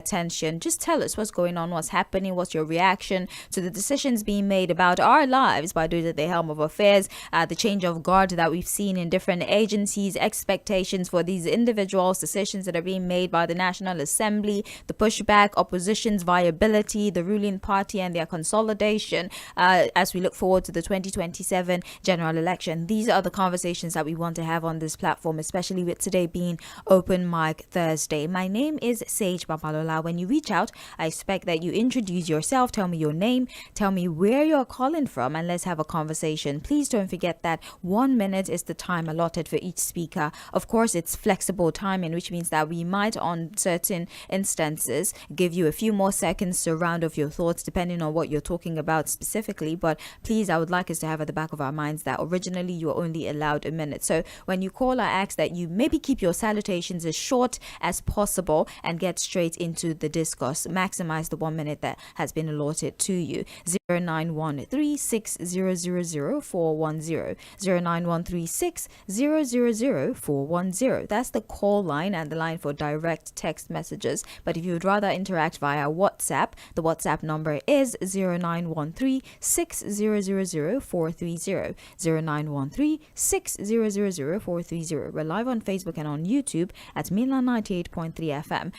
attention. Just tell us what's going on, what's happening, what's your reaction to the decisions being made about our lives by those at the helm of affairs, the change of guard that we've seen in different agencies, expectations for these individuals, decisions that are being made by the National Assembly, the pushback, opposition's viability, the ruling party and their consolidation as we look forward to the 2027 general election. These are the conversations that we want to have on this platform, especially with today being Open Mic Thursday. My name is Sage Babalola. When you reach out, I expect that you introduce yourself, tell me your name, tell me where you're calling from, and let's have a conversation. Please don't forget that 1 minute is the time allotted for each speaker. Of course, it's flexible timing, which means that we might, on certain instances, give you a few more seconds to round off your thoughts, depending on what you're talking about specifically. But please, I would like us to have at the back of our minds that originally you were only allowed a minute. So when you call, I ask that you maybe keep your salutations as short as possible and get straight into the discourse. Maximize the 1 minute that has been allotted to you. 0913600410, 0913600410. That's the call line and the line for direct text messages. But if you would rather interact via WhatsApp, the WhatsApp number is 0913600430, 0913600430. We're live on Facebook and on YouTube at Milan 98.3 FM.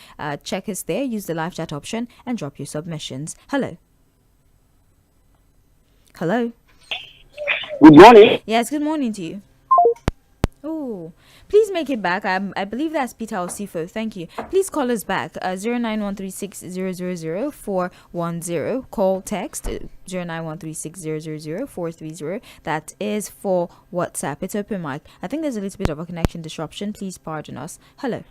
Check us there, use the live chat option and drop your submissions. Hello. Hello. Good morning. Yes, good morning to you. Oh, please make it back. I believe that's Peter Osifo. Thank you. Please call us back. 0913600410. Call, text 0913600430. That is for WhatsApp. It's open mic. I think there's a little bit of a connection disruption. Please pardon us. Hello.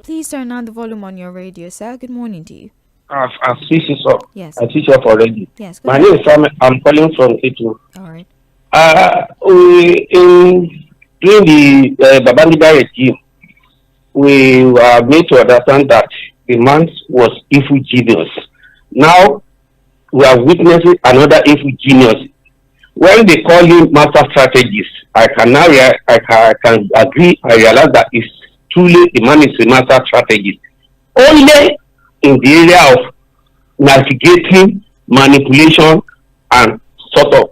Please turn down the volume on your radio, sir. Good morning to you. I've switched it up. Yes. I switched up already. Yes. My name is Sam. I'm calling from Etu. All right. During the Babangida regime, we were made to understand that the man was evil genius. Now we are witnessing another evil genius. When they call him master strategist, I can agree. I realize that it's truly the man is a master strategist. Only in the area of navigating, manipulation, and sort of.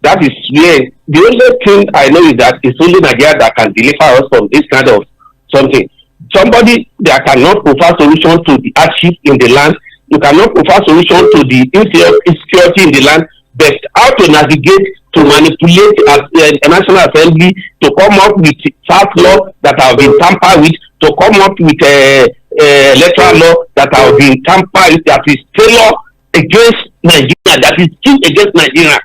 That is where the only thing I know is that it's only Nigeria that can deliver us from this kind of something. Somebody that cannot provide solution to the hardship in the land, you cannot provide solution to the insecurity in the land, but how to navigate, to manipulate a National Assembly, to come up with tax law that have been tampered with, to come up with electoral law that have been tampered with, that is tailored against Nigeria, that is used against Nigeria.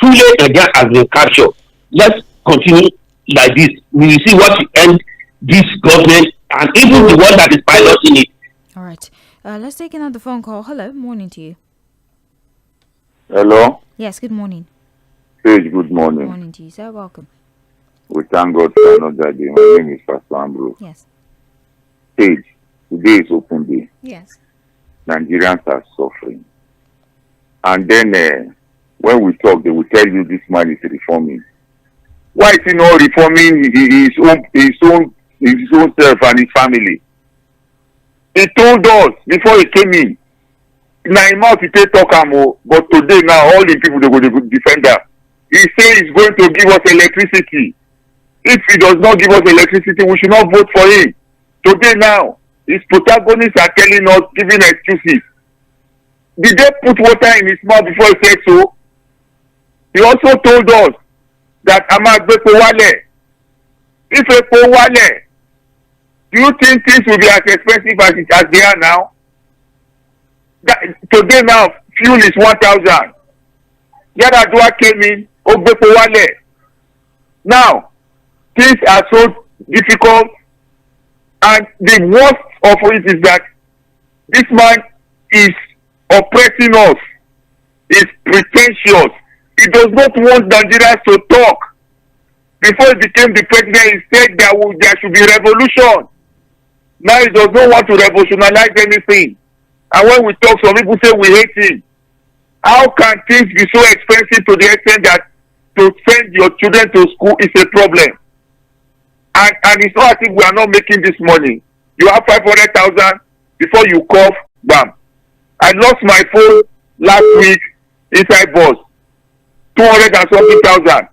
Truly, Nigeria has been captured. Let's continue like this. We will see what will end this government and even the one that is piloting it. All right. Let's take another phone call. Hello. Morning to you. Hello. Yes, good morning. Sage, good morning. Good morning to you, sir. Welcome. We thank God for another day. My name is Pastor Ambrose. Yes. Sage, today is open day. Yes. Nigerians are suffering. And then when we talk, they will tell you this man is reforming. Why is he not reforming his own self and his family? He told us before he came in. Now he must talk but today now all the people they go defend him. He says he's going to give us electricity. If he does not give us electricity, we should not vote for him. Today now, his protagonists are telling us, giving excuses. Did they put water in his mouth before he said so? He also told us that 𝐴mágbépo if epo wálẹ̀, do you think things will be as expensive as they are now? Today now, fuel is 1,000. Yar'Adua came in, ó gbépo wálẹ̀. Now, things are so difficult, and the worst of it is that this man is oppressing us. He's pretentious. He does not want Nigerians to talk. Before he became the president, he said there should be revolution. Now he does not want to revolutionize anything. And when we talk, some people say we hate him. How can things be so expensive to the extent that to send your children to school is a problem? And it's not as if we are not making this money. You have 500,000 before you cough, bam. I lost my phone last week inside bus. 200 and something thousand.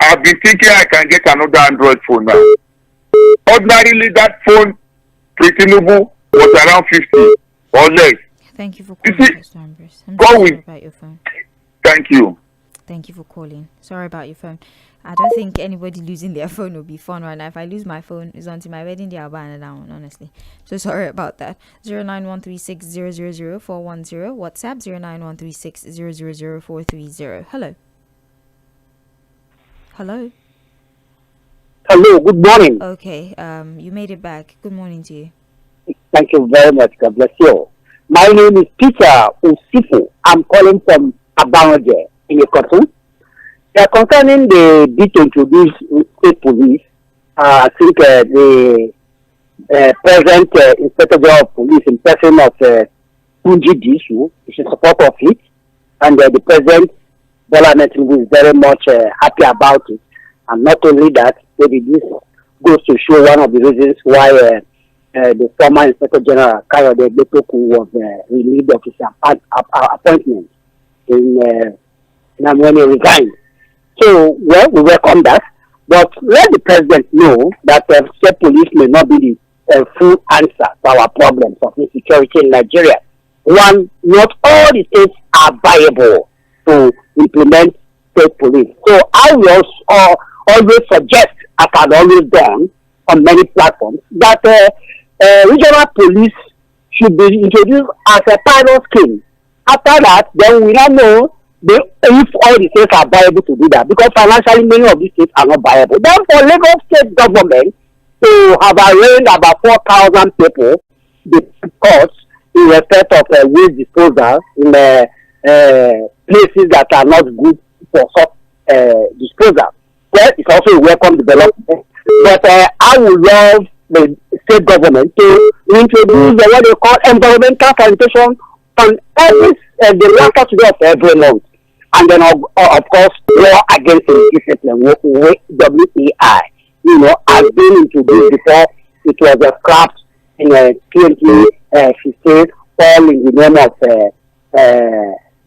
I've been thinking I can get another Android phone now. Ordinarily, that phone, Tᴜɪᴜnᴜ, was around 50 or less. Thank you for calling, Mr. Ambrose. I'm Go sorry with. about your phone. Thank you. Thank you for calling. Sorry about your phone. I don't think anybody losing their phone will be fun right now. If I lose my phone, it's until my wedding day I'll buy another one, honestly. So sorry about that. 09136000410. WhatsApp 09136000430. Hello. Hello. Hello, good morning. Okay, you made it back. Good morning to you. Thank you very much. God bless you. My name is Peter Usifu. I'm calling from Abanoje in Ikotu. Concerning the bid to introduce state police, I think the present Inspector General of Police in person of Tunji Disu is in support of it, and the President Bola Tinubu is very much happy about it. And not only that, maybe this goes to show one of the reasons why the former Inspector General Kayode Betoku was relieved of his appointment when he resigned. So, well, we welcome that, but let the President know that state police may not be the full answer to our problems of insecurity in Nigeria. One, not all the states are viable to implement state police. So I will always suggest, as I've always done on many platforms, that regional police should be introduced as a pilot scheme. After that, then we now know if all the states are viable to do that, because financially many of these states are not viable. Then for Lagos state government to have arraigned about 4,000 people, the courts in respect of waste disposal in places that are not good for such disposal. Well, it's also a welcome development. But I would love the state government to introduce what they call environmental sanitation on every the last Saturday of every month. And then, of course, war against indiscipline, WEI, has been introduced before. It was scrapped in 2015, all in the name of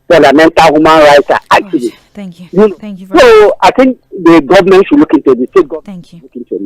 fundamental human rights activists. Thank you. Thank you. So I think the government should look into the state government. Thank you. Look into it.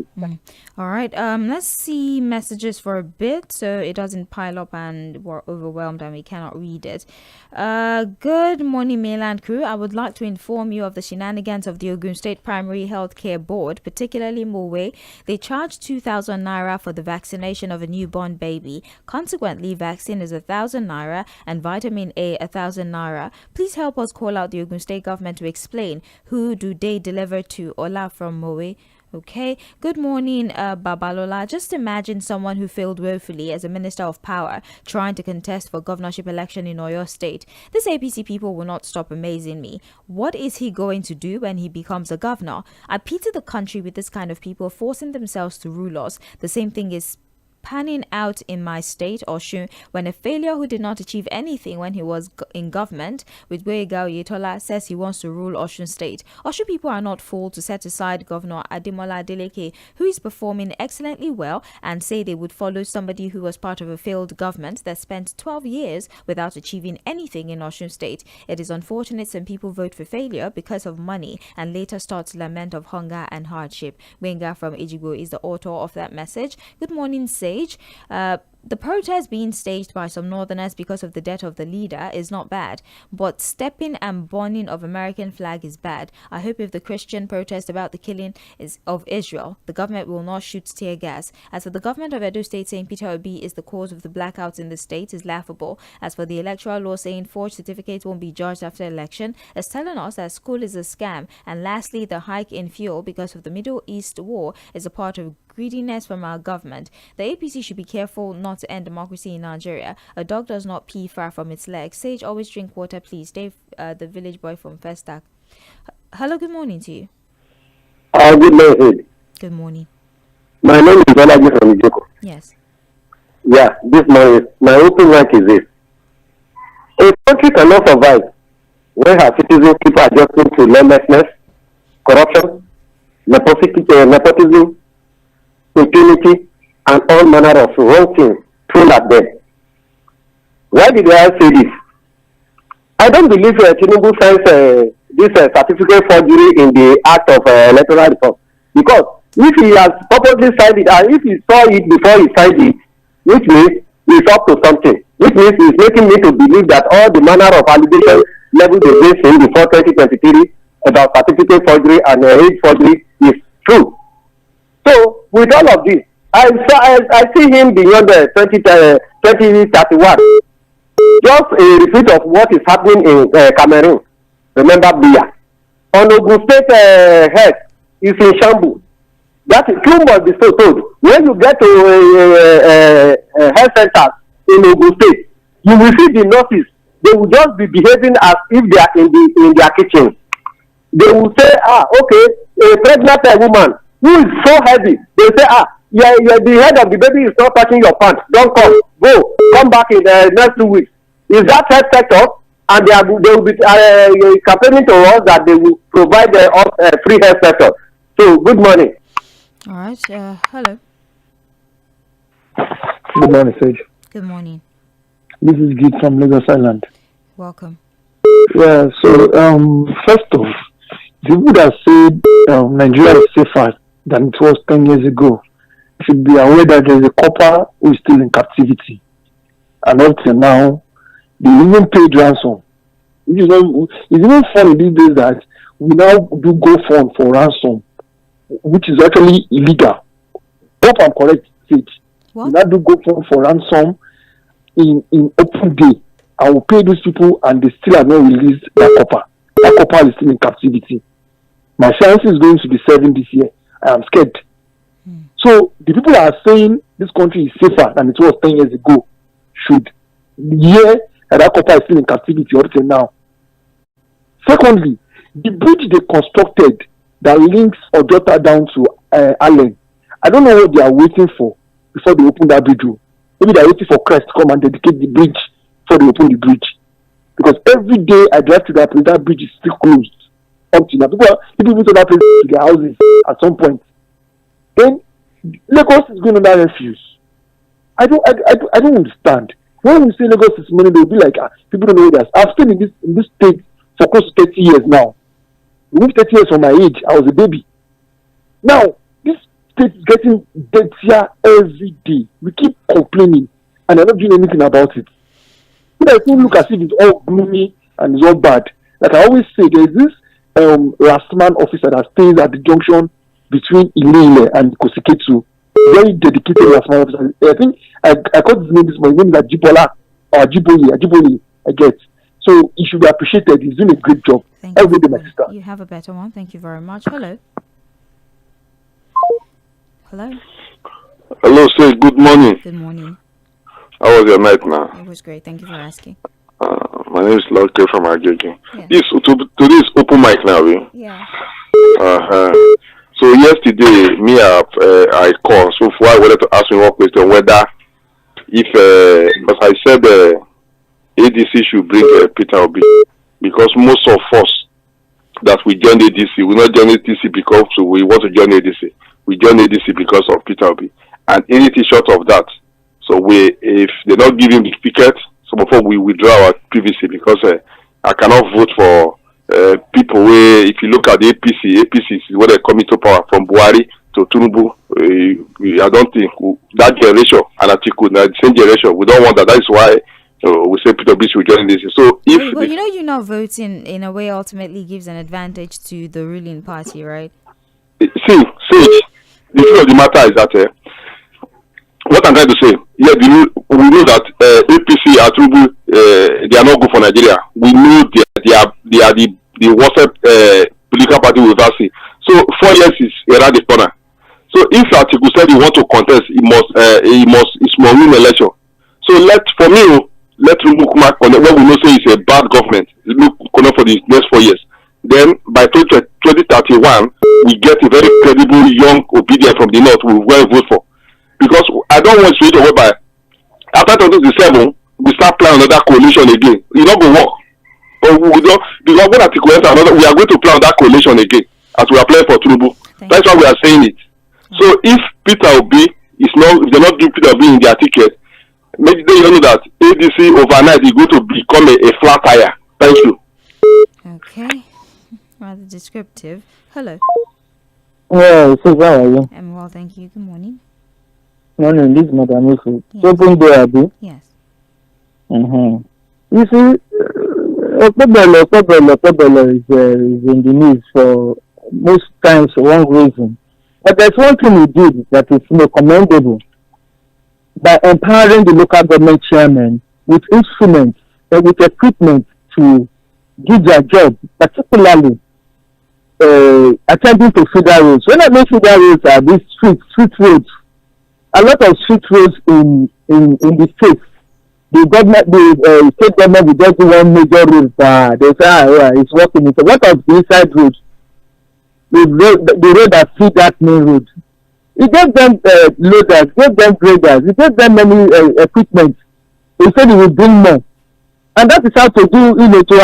All right. Let's see messages for a bit so it doesn't pile up and we're overwhelmed and we cannot read it. Good morning, mainland crew. I would like to inform you of the shenanigans of the Ogun State Primary Health Care Board, particularly Morszáɪ. They charged 2,000 naira for the vaccination of a newborn baby. Consequently, vaccine is 1,000 naira and vitamin A 1,000 naira. Please help us call out the Ogun State government to explain who do they deliver to. Ola from Morszáɪ. Okay. Good morning, Babalola. Just imagine someone who failed woefully as a minister of power trying to contest for governorship election in Oyo State. This APC people will not stop amazing me. What is he going to do when he becomes a governor? I pity the country with this kind of people forcing themselves to rule us. The same thing is panning out in my state, Osun, when a failure who did not achieve anything when he was in government with WဃÇoğ says he wants to rule Osun State. Osun people are not fooled to set aside Governor Ademola Adeleke, who is performing excellently well, and say they would follow somebody who was part of a failed government that spent 12 years without achieving anything in Osun State. It is unfortunate some people vote for failure because of money and later start to lament of hunger and hardship. Wenga from Ejigbo is the author of that message. Good morning, Sage. The protest being staged by some northerners because of the death of the leader is not bad, but stepping and burning of American flag is bad. I hope if the Christian protest about the killing of Israel, the government will not shoot tear gas. As for the government of Edo State saying Peter Obi is the cause of the blackouts in the state is laughable. As for the electoral law saying forged certificates won't be judged after election, it's telling us that school is a scam. And lastly, the hike in fuel because of the Middle East war is a part of greediness from our government. The APC should be careful not to end democracy in Nigeria. A dog does not pee far from its legs. Sage, always drink water, please. Dave, the village boy from Festac. Hello, good morning to you. Good morning. Good morning. My name is Olaji from Ijoko. Yes. Yeah, this morning, my open rank is this. A country cannot survive when her citizens keep adjusting to lawlessness, corruption, nepotism, impunity, and all manner of wrong things thrown at them. Why did I say this? I don't believe Tinubu signs this certificate forgery in the act of electoral reform, because if he has purposely signed it and if he saw it before he signed it, which means he's up to something, which means he's making me to believe that all the manner of allegations leveled against him before 2023 about certificate forgery and age forgery is true. So with all of this, I see him beyond the 2031. Just a repeat of what is happening in Cameroon. Remember Biya. On Ogun State head is in Shambu. That is true must be so told. When you get to health centers in Ogun State, you will see the nurses. They will just be behaving as if they are in their kitchen. They will say, okay, a pregnant woman who is so heavy. They say, yeah, the head of the baby is not touching your pants. Don't come back in the next 2 weeks. Is that health sector? And they will be campaigning to us that they will provide free health sector. So good morning. All right. Hello. Good morning, Sage. Good morning. This is Git from Lagos Island. Welcome. Yeah. So first off, the people that said Nigeria is safer than it was 10 years ago should be aware that there is a copper who is still in captivity, and up till now, they even paid ransom. Which is it's even funny these days that we now do GoFund for ransom, which is actually illegal. Hope I'm correct, Sage. We now do GoFund for ransom in open day. I will pay these people, and they still have not released that copper. That copper is still in captivity. My science is going to be 7 this year. I am scared. So the people that are saying this country is safer than it was 10 years ago should hear that copper is still in captivity until now. Secondly, the bridge they constructed that links Ojota down to Allen, I don't know what they are waiting for before they open that bridge. Maybe they are waiting for Christ to come and dedicate the bridge before they open the bridge. Because every day I drive to that place, that bridge is still closed. Up to now, people move to that place to their houses at some point. Then Lagos is going under refuse. I don't understand. When we say Lagos is money, they'll be like, people don't know that. I've stayed in this state for close to 30 years now. We moved 30 years from my age. I was a baby. Now, this state is getting dirtier every day. We keep complaining, and they're not doing anything about it. It doesn't look as if it's all gloomy and it's all bad. Like I always say, there's this last man officer that stays at the junction between Ileile and Kosiketsu. Very dedicated last man officer. I think I caught his name this morning. His name is Ajibola or Ajiboli, I guess. So he should be appreciated. He's doing a great job. Every day, my sister. You have a better one. Thank you very much. Hello. Hello. Hello, sir. Good morning. Good morning. How was your night now? It was great. Thank you for asking. My name is Lord from Agege. Yeah. Today's open mic now, eh? Yeah. So yesterday, I called. So I wanted to ask me one question, whether because I said ADC should bring Peter Obi, because most of us that we join ADC, we not join ADC because we want to join ADC. We join ADC because of Peter Obi, and anything short of that. So if they not give him the ticket, some of us we withdraw our PVC, because I cannot vote for people where, if you look at the APC is where they come into power, from Buhari to Tinubu. I don't think that generation and Atiku, the same generation, we don't want that. That is why we say Peter Obi should join this. So if you're not voting in a way ultimately gives an advantage to the ruling party, right? See, the truth of the matter is that what I'm trying to say, yeah, we know that APC and Tinubu, they are not good for Nigeria. We know they are the worst political party we've ever seen. So 4 years is around the corner. So if Atiku said he want to contest, he must win election. So let Tinubu come back on when we know say it's a bad government. Look for the next 4 years. Then by 2031, we get a very credible young obedient from the north we will vote for. Because I don't want to switch over by after 2027 we start planning another coalition again. It not go work. But we don't, because when Atiku enter another, we are going to plan that coalition again as we are playing for Tinubu. That's why we are saying it. So if Peter Obi It's not, if they're not giving PWB in their ticket, maybe they don't know that ADC overnight is going to become a flat tire. Thank you. Okay. Rather descriptive. Hello. Yeah, so how are you? I'm well, thank you. Good morning. Morning, this is Madam Yusuf. Yes. Open door, Abi. Yes. You see, Oᴜᴜᴜ is in the news for most times for one reason. But there's one thing he did that is commendable. By empowering the local government chairman with instruments and with equipment to do their job, particularly attending to feeder roads. When I mean feeder roads are these street roads. A lot of street roads in the state. The state government will just do one major road. They say, it's working. It's a lot of the inside roads. The road that feed that main road. It gave them loaders, gave them graders, it gave them many equipment. He said he will bring more. And that is how to do, to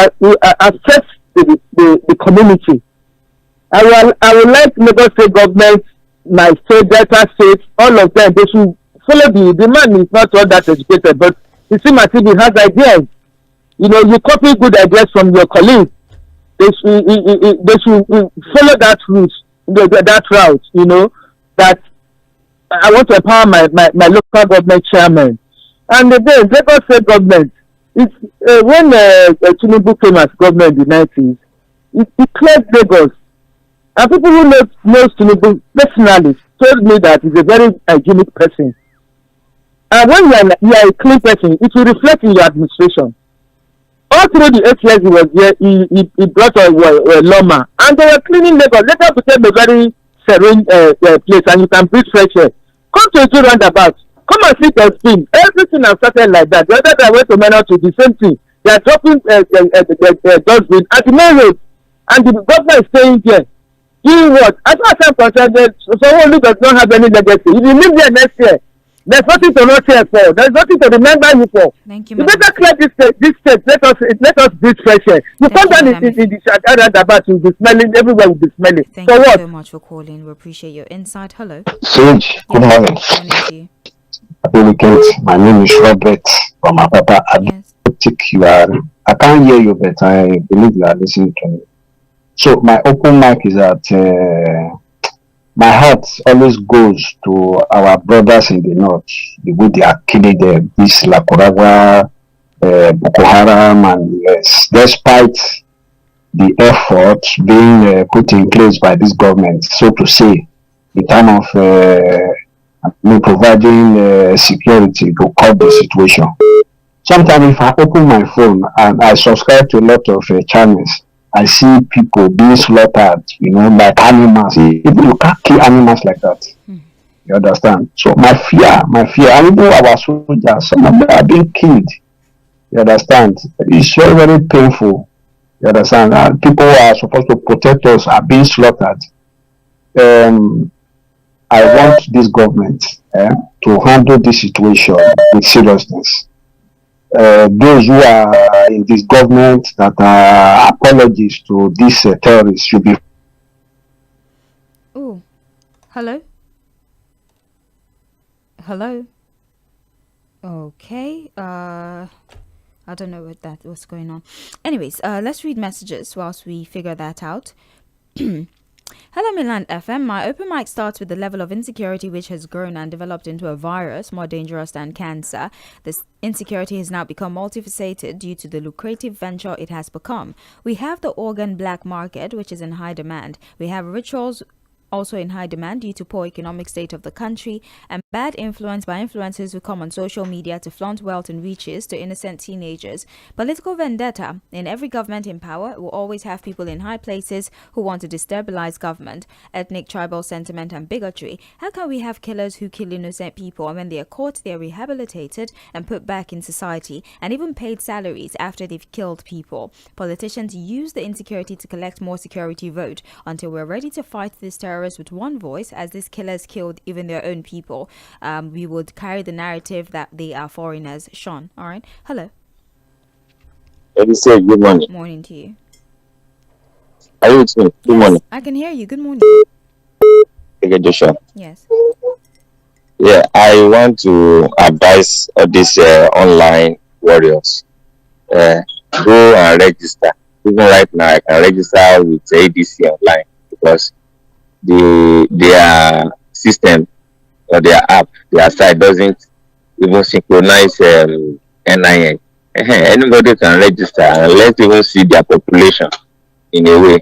assess the community. I would like Lagos State government, my state, Delta State, all of them, they should follow the man is not all that educated, but it seems as if he has ideas. You copy good ideas from your colleagues. They should follow that route, that route, that I want to empower my local government chairman. And again, Lagos State government, when Tinubu came as government in the 90s, it cleared Lagos. And people who know Tinubu personally told me that he's a very hygienic person. And when you are a clean person, it will reflect in your administration. All through the 8 years he was here, he brought a lawman, and they were cleaning Lagos. Lagos became a very serene place, and you can breathe fresh air. Come to a roundabout. Come and see the spin. Everything has started like that. The other day I went to Mena to the same thing. They are dropping dustbin at the main road, and the government is staying there. Doing what? As far as I'm concerned, someone who does not have any legacy. If you live there next year, there's nothing to not care for. There's nothing to remember you for. Thank you, you better clear this state. Let us breathe fresh air. You come down in the roundabout, you'll be smelling. Everywhere will be smelling. Thank so you what? so much for calling. We appreciate your insight. Hello. Sage, good morning. Morning to you. Happy weekend. My name is Robert from Apapa. Yes. I can't hear you, but I believe you are listening to me. So my open mic is that my heart always goes to our brothers in the north, the way they are killing them, this Lakuragwa, Boko Haram, and yes, despite the efforts being put in place by this government, so to say, in terms of providing security to curb the situation. Sometimes if I open my phone and I subscribe to a lot of channels, I see people being slaughtered, like animals. People, you can't kill animals like that. You understand? So my fear, and even our soldiers, some of them are being killed. You understand? It's very, very painful. You understand? And people who are supposed to protect us are being slaughtered. I want this government to handle this situation with seriousness. Those who are in this government that are apologies to these terrorists should be. Oh, hello. Hello. Okay. I don't know what's going on. Anyways, let's read messages whilst we figure that out. Hello, Milan FM. My open mic starts with the level of insecurity which has grown and developed into a virus more dangerous than cancer. This insecurity has now become multifaceted due to the lucrative venture it has become. We have the organ black market, which is in high demand. We have rituals also in high demand due to poor economic state of the country, and bad influence by influencers who come on social media to flaunt wealth and riches to innocent teenagers. Political vendetta. In every government in power will always have people in high places who want to destabilize government. Ethnic, tribal sentiment and bigotry. How can we have killers who kill innocent people, and when they are caught, they are rehabilitated and put back in society and even paid salaries after they've killed people? Politicians use the insecurity to collect more security vote until we're ready to fight this terrorist with one voice, as these killers killed even their own people. We would carry the narrative that they are foreigners. Sean, all right. Hello. Say good morning. Morning to you. Are you with me? Good morning. I can hear you. Good morning. Okay, Joshua. Yes. Yeah, I want to advise all these online warriors. Uh, Go and register. Even right now, I can register with ADC online because their system or their app, their site doesn't even synchronize NIN. Anybody can register and let's even see their population in a way.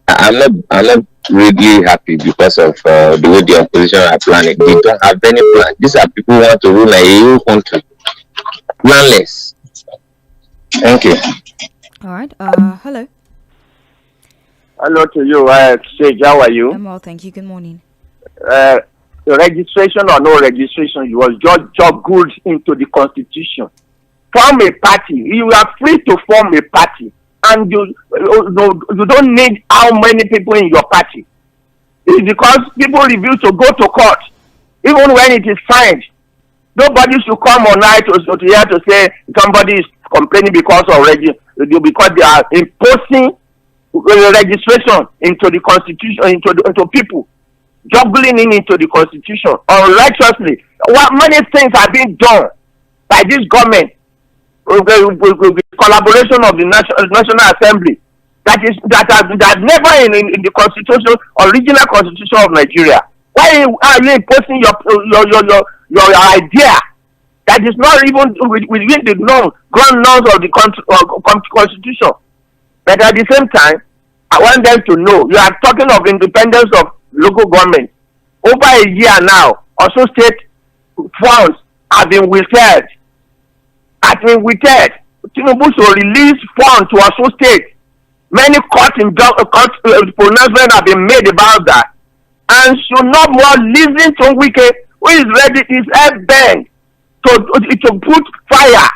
I'm not really happy because of the way the opposition are planning. They don't have any plan. These are people who want to rule a EU country. Planless. Thank you. All right. Hello. Hello to you, Sage. How are you? I'm well, thank you. Good morning. Registration or no registration, you was just good into the constitution. Form a party. You are free to form a party, and you don't need how many people in your party. It's because people refuse to go to court, even when it is signed. Nobody should come on night to say somebody is complaining because they are imposing registration into the constitution, into people, juggling into the constitution unrighteously. Many things are being done by this government with collaboration of the National Assembly that never in the constitution, original constitution of Nigeria. Why are you imposing your idea that is not even within the ground norms of the constitution? But at the same time, I want them to know, you are talking of independence of local government. Over a year now, also state funds have been withheld. Tᴜņbù should release funds to also state. Many court pronouncements have been made about that. And should not more listen to Wike, who is ready, his head bent to put fire.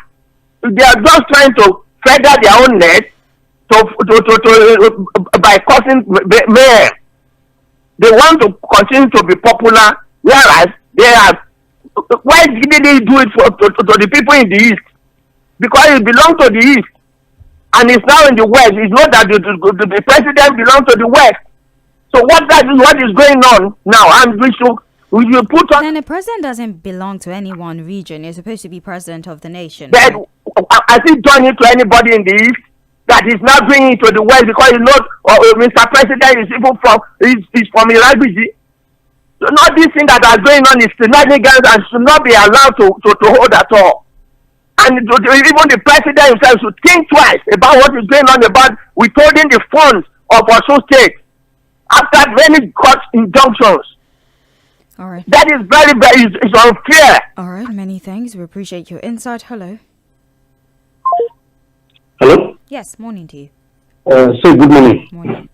They are just trying to feather their own net by causing mayhem. They want to continue to be popular, whereas they are. Why didn't they do it to the people in the east? Because it belongs to the east, and it's now in the west. It's not that the president belongs to the west. So what is going on now? And we should put on. Then the president doesn't belong to any one region. He's supposed to be president of the nation. Then has he done it to anybody in the east? That is not bringing it to the west because he's not. Mr. President is even from Iṛabiji. So not this thing that are going on is shenanigans and should not be allowed to hold at all. And even the president himself should think twice about what is going on about withholding the funds of Osun State after many court injunctions. All right. That is very, very it's unfair. All right. Many thanks. We appreciate your insight. Hello. Hello? Yes. Morning to you. Say good morning. Morning.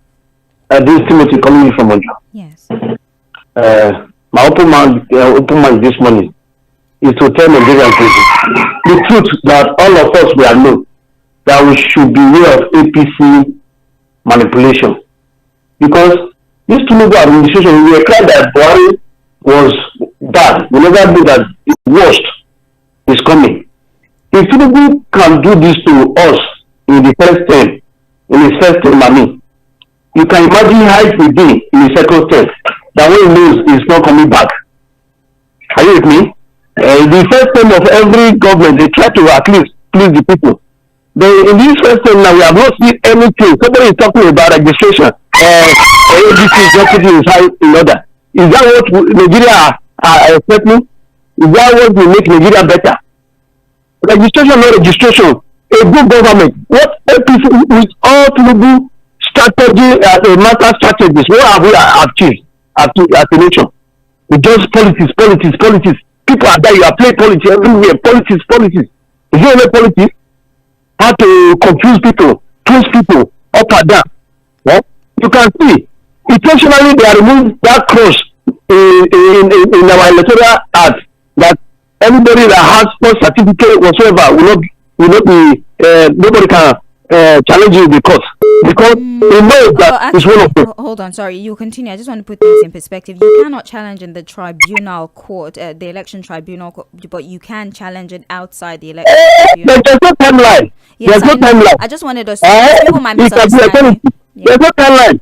This is Timothy calling from Onjo. Yes. My open mind this morning is to tell Nigerian people the truth that all of us will know that we should beware of APC manipulation. Because this Tinubu administration, we were clear that Buhari was bad. We never knew that the worst is coming. If Tinubu can do this to us in the first term, you can imagine how it will be in the second term. That when he knows he's not coming back. Are you with me? The first term of every government, they try to at least please the people. But in this first term now, we have not seen anything. Somebody is talking about registration. ABC is just putting his house in order. Is that what Nigeria are expecting? Is that what will make Nigeria better? Registration, no registration. A good government. What APC with all Tinubu strategy, matter strategies, what have we achieved as a nation? We just politics. People are there, you are playing politics everywhere. Politics. Is there any politics? How to confuse people, twist people up and down. Yeah? You can see, intentionally they are removing that cross in our electoral act that anybody that has no certificate whatsoever will not be, nobody can challenge you in the court. Because they know that it's one of them. Hold on, sorry, you continue. I just want to put things in perspective. You cannot challenge in the tribunal court, the election tribunal court, but you can challenge it outside the election tribunal. There's no timeline. Yes, there's no timeline. I just wanted us to people might misunderstand. There's no timeline.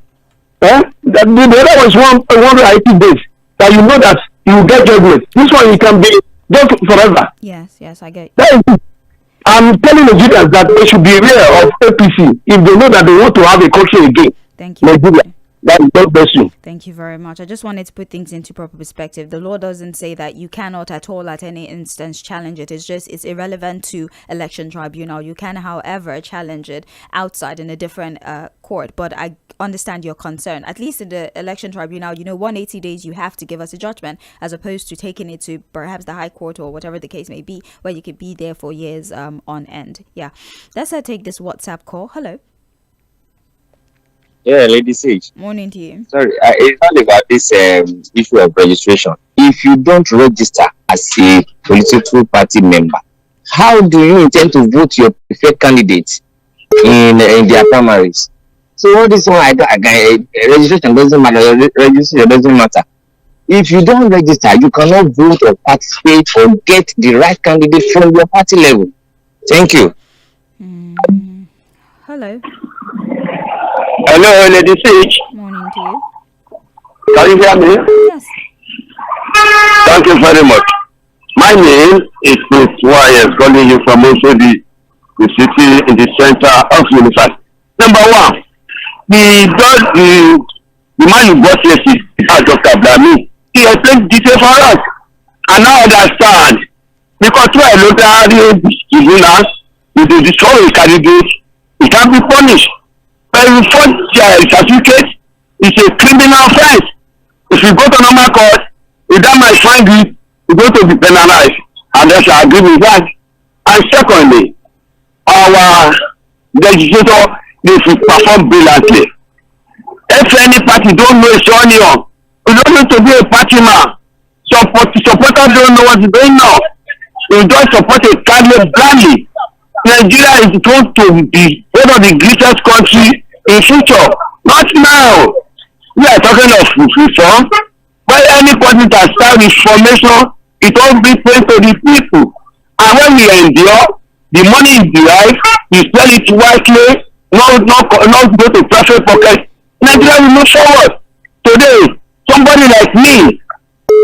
The other was 180 days. That you know that you will get judgment. This one you can be just forever. Yes, I get you. That is it. I'm telling Nigerians that they should be aware of APC if they know that they want to have a country again. Thank you. Nigeria. That is God bless you. Thank you very much. I just wanted to put things into proper perspective. The law doesn't say that you cannot at all at any instance challenge it. It's irrelevant to election tribunal. You can, however, challenge it outside in a different court. But I understand your concern. At least in the election tribunal, 180 days you have to give us a judgment, as opposed to taking it to perhaps the high court or whatever the case may be, where you could be there for years on end. Yeah. Let's take this WhatsApp call. Hello. Yeah, Lady Sage. Morning to you. Sorry, it's not about this issue of registration. If you don't register as a political party member, how do you intend to vote your preferred candidate in their primaries? So all this one, registration doesn't matter. Registration doesn't matter. If you don't register, you cannot vote or participate or get the right candidate from your party level. Thank you. Hello. Hello, Lady Sage. Morning to you. Can you hear me? Yes. Thank you very much. My name is M쏘ɪᴜ calling you from the city in the center of Universal. Number one, the man you brought yesterday, Dr. Blami, he explained detail for us. And I understand. Because when I look at the if they destroy a candidate, it can be punished. But if you forge certificate, it's a criminal offense. If you go to normal court, if that might find you, you're going to be penalized. And that's I agree with that. And secondly, our legislator, they should perform brilliantly. If any party don't know it's on you, you don't need to be a party man. Supporters don't know what's going on. You don't support a candidate blindly. Nigeria is going to be one of the greatest countries in future. Not now. We are talking of reform. But any party that start reformation, it all be paid to the people. And when we endure, the money is derived, we spend it wisely, not go to private pocket. Nigeria will move forward. Today, somebody like me,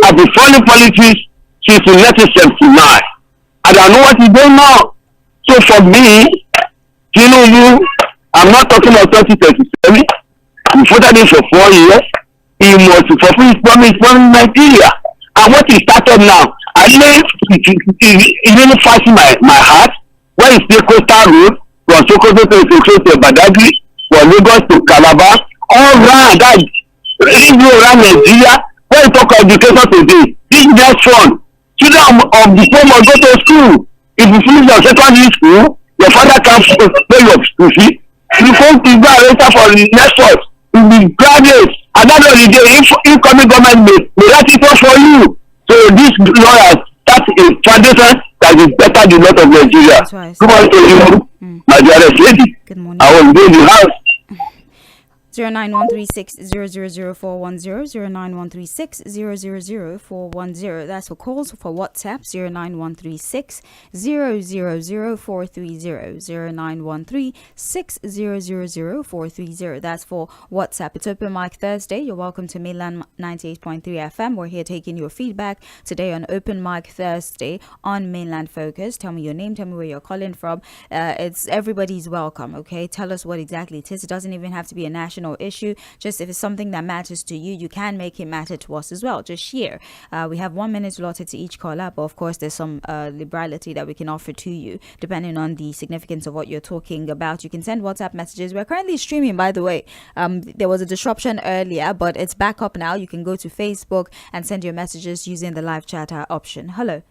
I've been following politics since 1979. And I know what is going on. So for me, I'm not talking about 2037. We voted in for 4 years. He must fulfill his promise from Nigeria. And what he started now, I mean, it really fascinates my heart. When he say coastal road, from Sokoto to Badagry, from Lagos to Calabar, all around that, around Nigeria. When we talk of education today, this next one, children of the poor must go to school. If you finish your secondary school, your father can't pay your school fee. You come to go and register for the next one. You will be graduate. And that was the day incoming government may write it up for you. So this lawyers, that's a foundation that is better than a lot of Nigeria. Good morning to you, my dearest lady. Good morning. I will be in the house. 09136 0000410 09136 0000410. That's for calls. For WhatsApp, 09136 0000430 09136 0000430. That's for WhatsApp. It's Open Mic Thursday. You're welcome to Mainland 98.3 FM. We're here taking your feedback today on Open Mic Thursday on Mainland Focus. Tell me your name. Tell me where you're calling from. It's everybody's welcome. Okay, tell us what exactly it is. It doesn't even have to be a national issue. Just if it's something that matters to you, you can make it matter to us as well. Just share. We have 1 minute allotted to each caller, but of course there's some liberality that we can offer to you depending on the significance of what you're talking about. You can send WhatsApp messages. We're currently streaming, by the way. There was a disruption earlier, but it's back up now. You can go to Facebook and send your messages using the live chat option. Hello.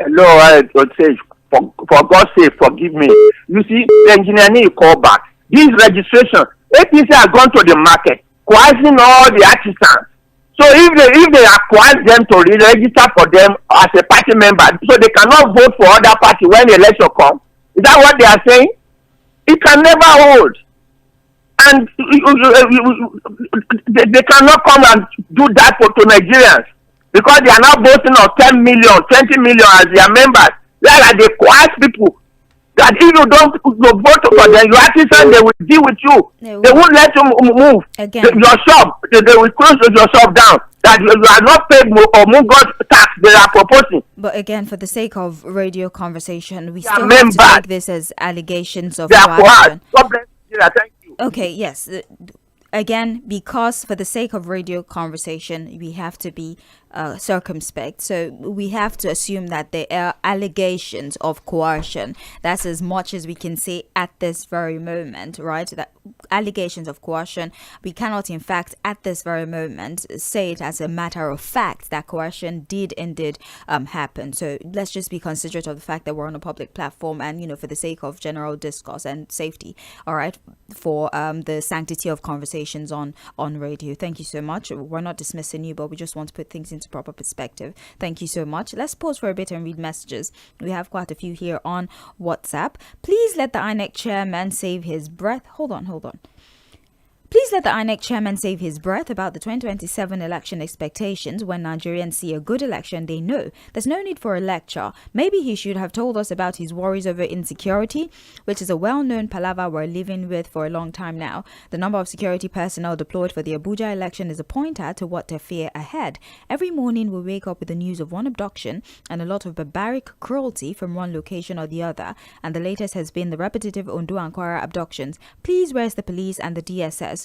Hello, I would say, for God's sake, forgive me. You see, the engineer need to call back. This registration, APC has gone to the market, coercing all the artisans. So if they acquire them to re-register for them as a party member, so they cannot vote for other party when the election comes. Is that what they are saying? It can never hold. And they cannot come and do that to Nigerians because they are now voting on 10 million, 20 million as their members. Whereas they coerce people. that if you don't vote for them, you actually say they will deal with you. They won't let you move. Again. Your shop, they will close your shop down. That you are not paid or Mungo's tax they are proposing. But again, for the sake of radio conversation, we They still are have to members. take this as allegations of They are coercion. God bless you. Thank you. Okay, yes. Again, because for the sake of radio conversation, we have to be circumspect. So we have to assume that there are allegations of coercion. That's as much as we can say at this very moment, right? That allegations of coercion, we cannot in fact at this very moment say it as a matter of fact that coercion did indeed happen. So let's just be considerate of the fact that we're on a public platform, and you know, for the sake of general discourse and safety, all right, for the sanctity of conversations on radio. Thank you so much. We're not dismissing you, but we just want to put things into proper perspective. Thank you so much. Let's pause for a bit and read messages. We have quite a few here on WhatsApp. Please let the INEC chairman save his breath. Hold on. Please let the INEC chairman save his breath about the 2027 election expectations. When Nigerians see a good election, they know. There's no need for a lecture. Maybe he should have told us about his worries over insecurity, which is a well-known palaver we're living with for a long time now. The number of security personnel deployed for the Abuja election is a pointer to what to fear ahead. Every morning we wake up with the news of one abduction and a lot of barbaric cruelty from one location or the other, and the latest has been the repetitive Ondo and Kwara abductions. Please where's the police and the DSS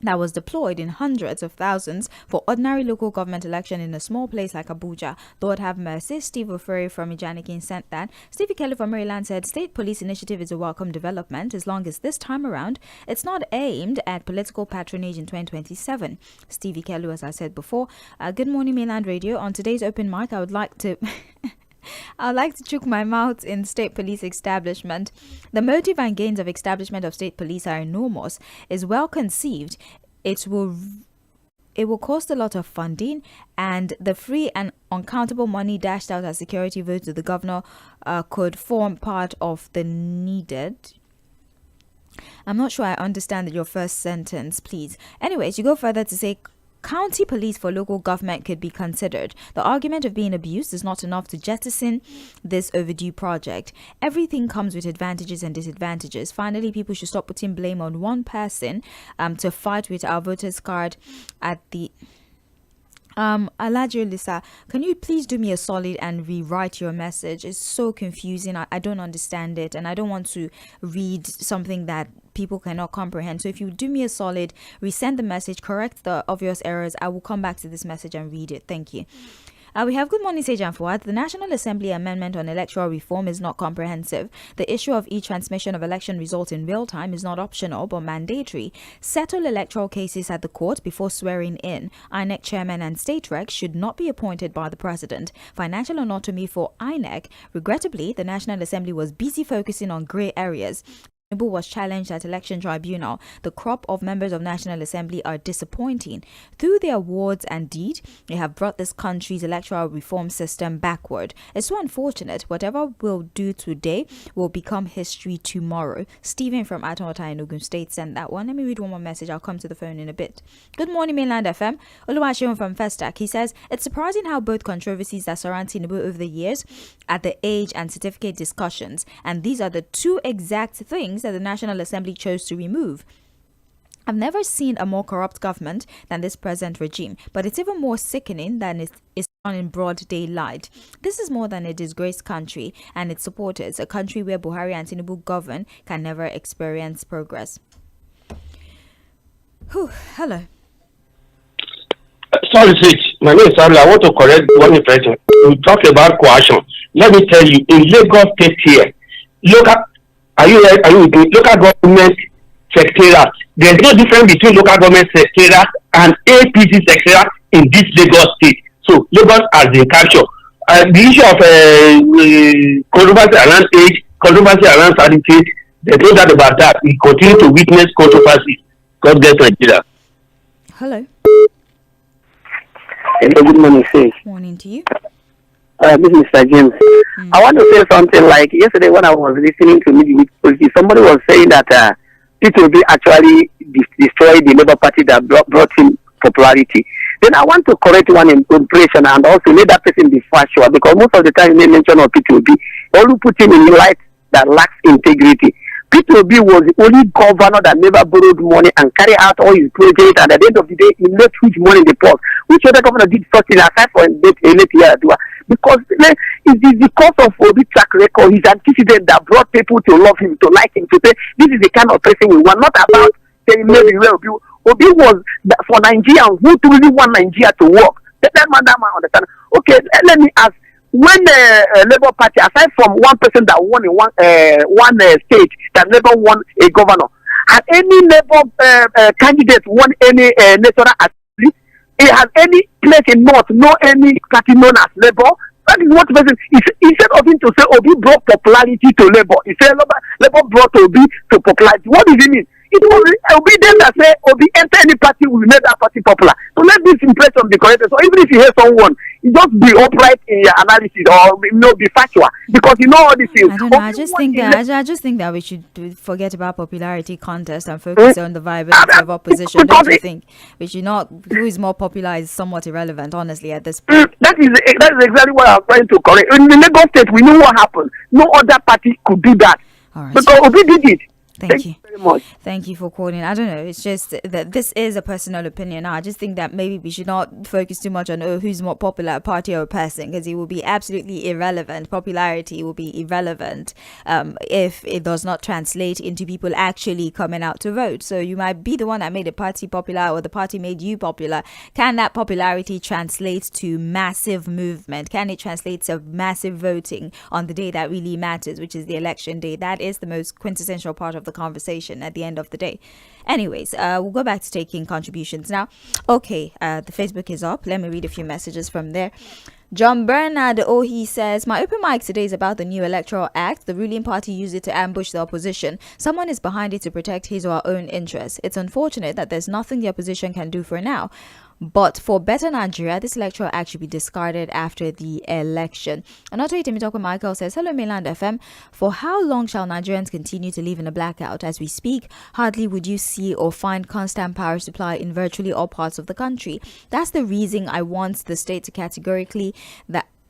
that was deployed in hundreds of thousands for ordinary local government election in a small place like Abuja? Lord have mercy. Steve Oferi from Ijanikin sent that. Stevie Kelly from Maryland said, state police initiative is a welcome development as long as this time around it's not aimed at political patronage in 2027. Stevie Kelly, as I said before. Good morning, Mainland Radio. On today's open mic, I would like to... I'd like to choke my mouth in state police establishment. The motive and gains of establishment of state police are enormous. Is well conceived. It will cost a lot of funding, and the free and uncountable money dashed out as security votes to the governor could form part of the needed. I'm not sure I understand your first sentence, please. Anyways, you go further to say county police for local government could be considered. The argument of being abused is not enough to jettison this overdue project. Everything comes with advantages and disadvantages. Finally, people should stop putting blame on one person to fight with our voters card at the... Alajo Lisa, can you please do me a solid and rewrite your message? It's so confusing. I don't understand it, and I don't want to read something that people cannot comprehend. So if you do me a solid, resend the message, correct the obvious errors, I will come back to this message and read it. Thank you. We have good morning, Sage and Fuad. The National Assembly amendment on electoral reform is not comprehensive. The issue of e-transmission of election results in real time is not optional but mandatory. Settle electoral cases at the court before swearing in. INEC chairman and state recs should not be appointed by the president. Financial autonomy for INEC. Regrettably, the National Assembly was busy focusing on grey areas. Was challenged at election tribunal. The crop of members of National Assembly are disappointing. Through their words and deed, they have brought this country's electoral reform system backward. It's so unfortunate. Whatever we'll do today will become history tomorrow. Stephen from Atonota in Ogun State sent that one. Let me read one more message. I'll come to the phone in a bit. Good morning, Mainland FM. Oluwaseun from Festac. He says, it's surprising how both controversies that surround Tinubu over the years at the age and certificate discussions, and these are the two exact things that the National Assembly chose to remove. I've never seen a more corrupt government than this present regime, but it's even more sickening than it's done in broad daylight. This is more than a disgraced country and its supporters. A country where Buhari and Tinubu govern can never experience progress. Hello. Sorry, Sage. My name is Sarah. I want to correct one impression. We talk about coercion. Let me tell you, in Lagos State here, are you with me? Local government secretariat. There's no difference between local government secretariat and APC secretariat in this Lagos State. So Lagos has been captured. The issue of controversy around age, controversy around certificate, there's no doubt about that. We continue to witness controversy. God bless Nigeria. Hello. Hello, good morning, Sage. Morning to you. This is Mr. James. I want to say something like yesterday when I was listening to Midweek Politics, somebody was saying that P2B actually destroyed the Labour Party that brought him popularity. Then I want to correct one impression and also let that person be factual, because most of the time they mention of P2B, they only put him in light that lacks integrity. Peter Obi was the only governor that never borrowed money and carried out all his projects, and at the end of the day, he left huge money in the purse. Which other governor did such thing aside from Yᴏᴜᴜ? Because it is because of Obi track record, his antecedent that brought people to love him, to like him, to say this is the kind of person we want. Not about saying maybe Obi was for Nigeria who truly want Nigeria to work. That man understand. Okay, let me ask. When the Labour Party, aside from one person that won in one state that never won a governor, has any Labour candidate won any national assembly? It has any place in North, no any party known as Labour? That is what person instead of him to say Obi brought popularity to Labour, he said Labour brought Obi to popularity. What does it mean? It was Obi then that say Obi enter any party will make that party popular. So let this impression be corrected. So even if you hear someone, you just be upright in your analysis or be factual because you know all these things. I don't know. I just think that we should forget about popularity contest and focus on the viability of opposition. Don't you think? We should not. Who is more popular is somewhat irrelevant, honestly, at this point. That is exactly what I'm trying to correct. In the Lagos State, we know what happened. No other party could do that. All right. Because Obi did it. Thank you very much. Thank you for calling. I don't know. It's just that this is a personal opinion. I just think that maybe we should not focus too much on who's more popular, a party or a person, because it will be absolutely irrelevant. Popularity will be irrelevant if it does not translate into people actually coming out to vote. So you might be the one that made a party popular, or the party made you popular. Can that popularity translate to massive movement? Can it translate to massive voting on the day that really matters, which is the election day? That is the most quintessential part of the conversation at the end of the day. Anyways, we'll go back to taking contributions now. Okay, the Facebook is up. Let me read a few messages from there. John Bernard Ohi says, my open mic today is about the new Electoral Act. The ruling party used it to ambush the opposition. Someone is behind it to protect his or her own interests. It's unfortunate that there's nothing the opposition can do for now. But for better Nigeria, this electoral act should be discarded after the election. Another Temitope Michael says, hello Mainland FM. For how long shall Nigerians continue to live in a blackout? As we speak, hardly would you see or find constant power supply in virtually all parts of the country. That's the reason I want the state to categorically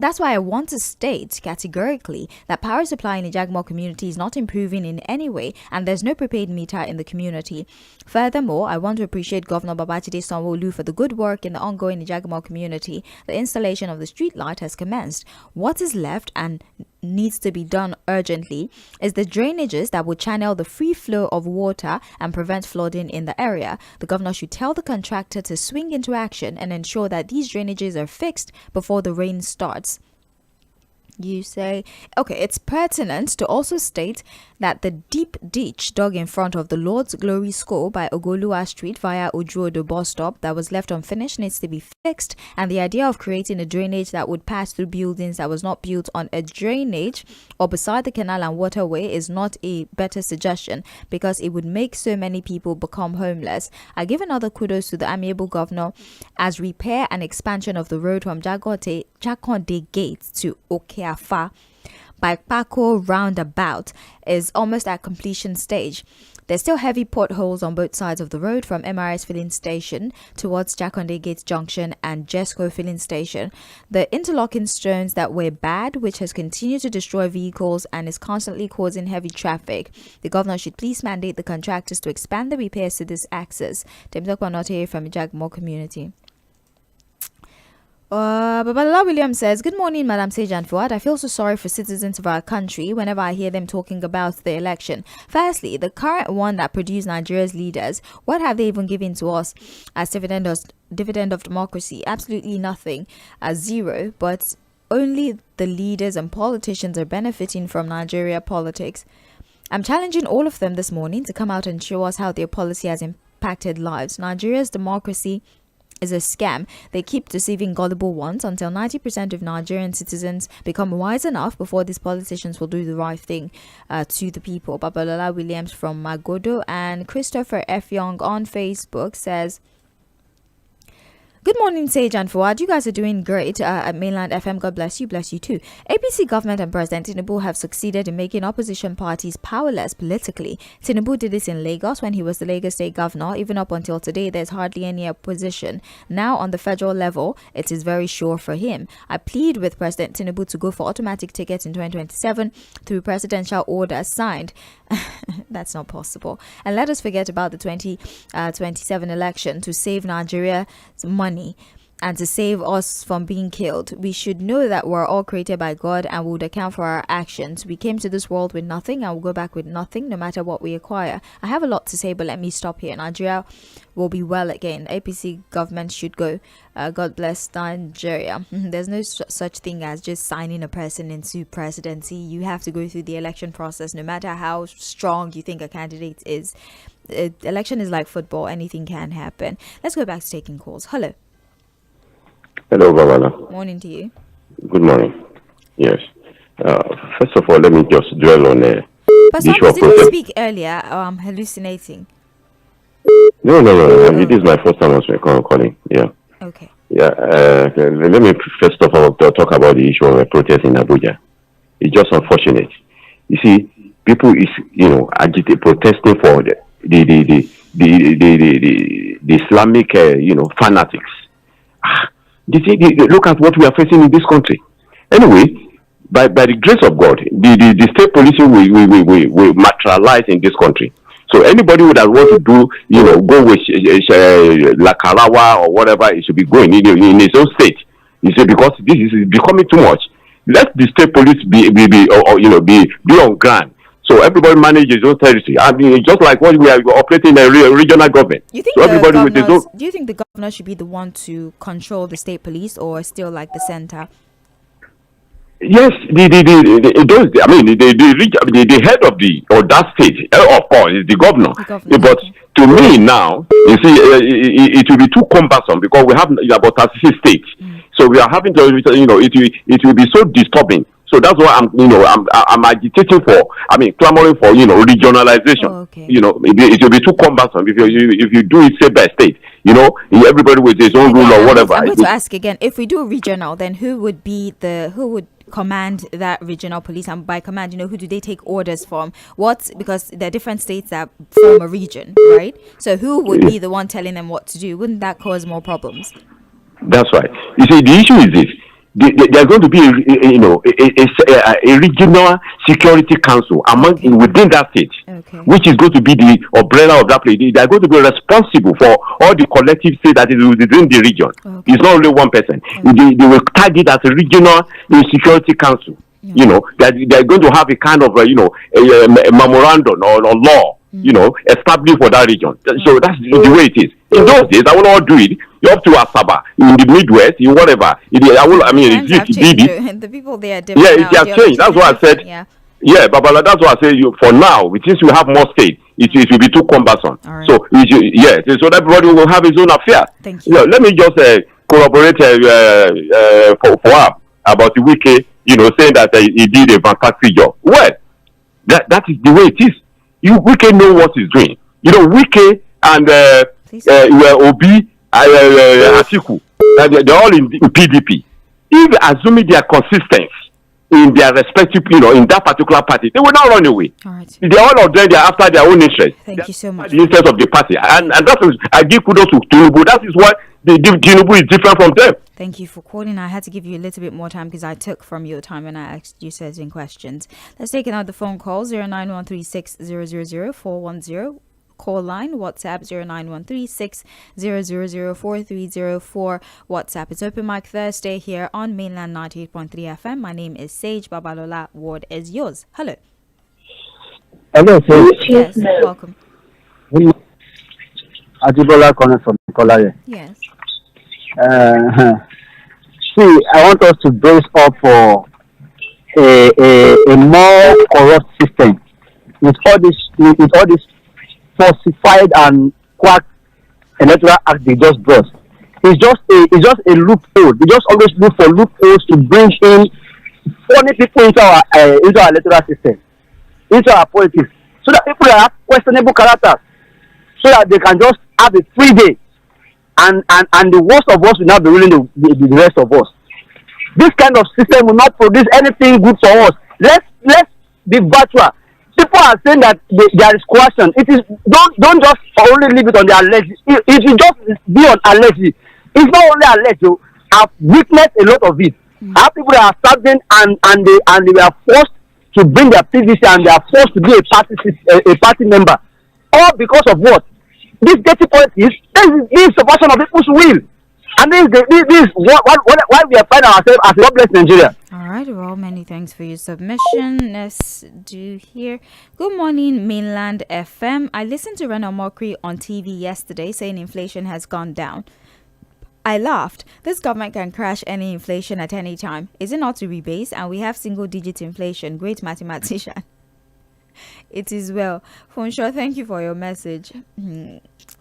That's why I want to state categorically that power supply in the Jagmo community is not improving in any way, and there's no prepaid meter in the community. Furthermore, I want to appreciate Governor Babajide Sanwo-Olu for the good work in the ongoing Jagmo community. The installation of the street light has commenced. What is left and needs to be done urgently is the drainages that would channel the free flow of water and prevent flooding in the area. The governor should tell the contractor to swing into action and ensure that these drainages are fixed before the rain starts. You say, okay, it's pertinent to also state that the deep ditch dug in front of the Lord's Glory School by Ogolua Street via Ojuodo bus stop that was left unfinished needs to be fixed, and the idea of creating a drainage that would pass through buildings that was not built on a drainage or beside the canal and waterway is not a better suggestion, because it would make so many people become homeless. I give another kudos to the amiable governor, as repair and expansion of the road from Jakonde Gate to Okeafa by Paco roundabout is almost at completion stage. There's still heavy potholes on both sides of the road from MRS filling station towards Jakonde Gate Junction and Jesco filling station. The interlocking stones that were bad, which has continued to destroy vehicles and is constantly causing heavy traffic. The governor should please mandate the contractors to expand the repairs to this access. Temitope Anote from Jagmo community. Babala Williams says, good morning, Madam Sage and Fuad. I feel so sorry for citizens of our country whenever I hear them talking about the election. Firstly, the current one that produced Nigeria's leaders, what have they even given to us as dividend of democracy? Absolutely nothing. Zero. But only the leaders and politicians are benefiting from Nigeria politics. I'm challenging all of them this morning to come out and show us how their policy has impacted lives. Nigeria's democracy is a scam. They keep deceiving gullible ones until 90% of Nigerian citizens become wise enough before these politicians will do the right thing to the people. Babalola Williams from Magodo. And Christopher F. Young on Facebook says, Good morning, Sage and Fuad. You guys are doing great at Mainland FM. God bless you too. APC government and President Tinubu have succeeded in making opposition parties powerless politically. Tinubu did this in Lagos when he was the Lagos State Governor. Even up until today, there's hardly any opposition. Now, on the federal level, it is very sure for him. I plead with President Tinubu to go for automatic tickets in 2027 through presidential orders signed. That's not possible. And let us forget about the 2027 election to save Nigeria's money and to save us from being killed. We should know that we're all created by God and we would account for our actions. We came to this world with nothing and we'll go back with nothing no matter what we acquire. I have a lot to say, but let me stop here. Nigeria will be well again. APC government should go. God bless Nigeria. There's no such thing as just signing a person into presidency. You have to go through the election process no matter how strong you think a candidate is. Election is like football. Anything can happen. Let's go back to taking calls. Hello. Hello, Babala. Morning to you. Good morning. Yes. First of all, let me just dwell on the issue of did you speak earlier? I'm hallucinating. No. It is my first time I was calling. Yeah. Okay. Yeah. Let me first of all talk about the issue of a protest in Abuja. It's just unfortunate. You see, people is protesting for the Islamic fanatics. Look at what we are facing in this country. Anyway, by the grace of God, the state policing will materialize in this country. So anybody that wants to do, go with Lakarawa or whatever, it should be going in his own state. You see, because this is becoming too much. Let the state police be on ground. So everybody manages his own territory. I mean, just like what we are operating in a regional government. You think so everybody with his own. Do you think the governor should be the one to control the state police, or still like the center? Yes, the head of that state, of course, is the governor. But to me now, you see, it will be too cumbersome because we have about 36 states. So we are having to, it will be so disturbing. So that's why I'm agitating for, clamoring for, regionalization. Oh, okay. It will be too cumbersome if you do it state by state. Everybody with his own rule or whatever. I'm going to ask again. If we do regional, then who would command that regional police? And by command, who do they take orders from? Because there are different states that form a region, right? So who would be the one telling them what to do? Wouldn't that cause more problems? That's right. You see, the issue is this. There's going to be a regional security council within that state, which is going to be the umbrella of that place. They are going to be responsible for all the collective state that is within the region. It's not only one person. They will tag it as a regional security council. They are going to have a kind of a memorandum or law, established for that region. So that's the way it is. In those days, I will not do it. You have to Asaba in the Midwest, in whatever. The people there are different. Yeah, it has changed. That's why I said. Yeah, Babala. That's why I say for now, since we have more states, it will be too cumbersome. Right. So so everybody will have his own affair. Thank you. Let me just corroborate for about the Wike, saying that he did a fantastic job. Well, that is the way it is. Wike know what he's doing. Wike and Obi, Atiku, they're all in PDP. If assuming they are consistent in their respective, in that particular party, they will not run away. All right. They all of them, they are after their own interest. Thank you so much. The interest of the party, and that is, I give kudos to Tinubu. That is why the Tinubu is different from them. Thank you for calling. I had to give you a little bit more time because I took from your time when I asked you certain questions. Let's take another phone call. 09136000410. Call line, WhatsApp 09136000430. WhatsApp. It's Open Mic Thursday here on Mainland 98.3 FM. My name is Sage Babalola. Word is yours. Hello. Hello, Sage. Yes, welcome. Ajibola calling from Kolaye. Yes. See, I want us to brace up for a more corrupt system with all this falsified and quack electoral act they just brought. It's just a loophole. They just always look for loopholes to bring in funny people into our electoral system, into our politics, so that people have questionable characters, so that they can just have a free day and the worst of us will now be ruling the rest of us. This kind of system will not produce anything good for us. Let's be virtual. People are saying that there is coercion. It is don't just only leave it on the alleged. It will just be on alleged. It's not only alleged. I've witnessed a lot of it. How people that are starving and they are forced to bring their PVC and they are forced to be a party member, all because of what? This dirty politics. This is suppression of people's will. And this is why we are finding ourselves as a jobless Nigeria. All right, well, many thanks for your submission. Let's do here. Good morning, Mainland FM. I listened to Rana Mokri on TV yesterday saying inflation has gone down. I laughed. This government can crash any inflation at any time. Is it not to rebase? And we have single-digit inflation. Great mathematician. It is well. Fonshaw, thank you for your message.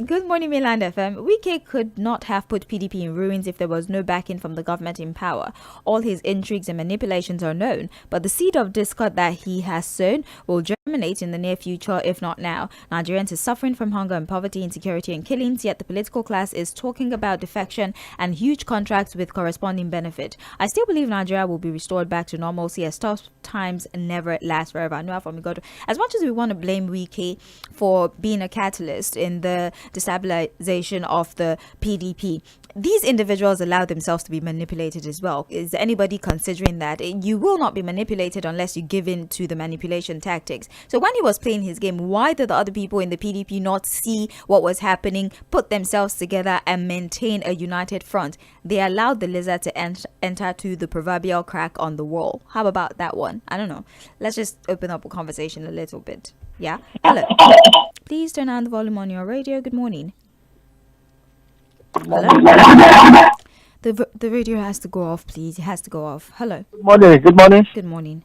Good morning, Mainland FM. Wike could not have put PDP in ruins if there was no backing from the government in power. All his intrigues and manipulations are known, but the seed of discord that he has sown will germinate in the near future, if not now. Nigerians are suffering from hunger and poverty, insecurity and killings, yet the political class is talking about defection and huge contracts with corresponding benefit. I still believe Nigeria will be restored back to normalcy, as tough times never last forever. As much as we want to blame Wike for being a catalyst in the destabilization of the PDP, these individuals allow themselves to be manipulated as well. Is anybody considering that? You will not be manipulated unless you give in to the manipulation tactics. So when he was playing his game, why did the other people in the PDP not see what was happening, put themselves together and maintain a united front? They allowed the lizard to enter to the proverbial crack on the wall. How about that one? I don't know. Let's just open up a conversation a little bit. Yeah. Hello. Please turn on the volume on your radio. Good morning. Hello. The radio has to go off, please. It has to go off. Hello. Good morning. Good morning. Good morning.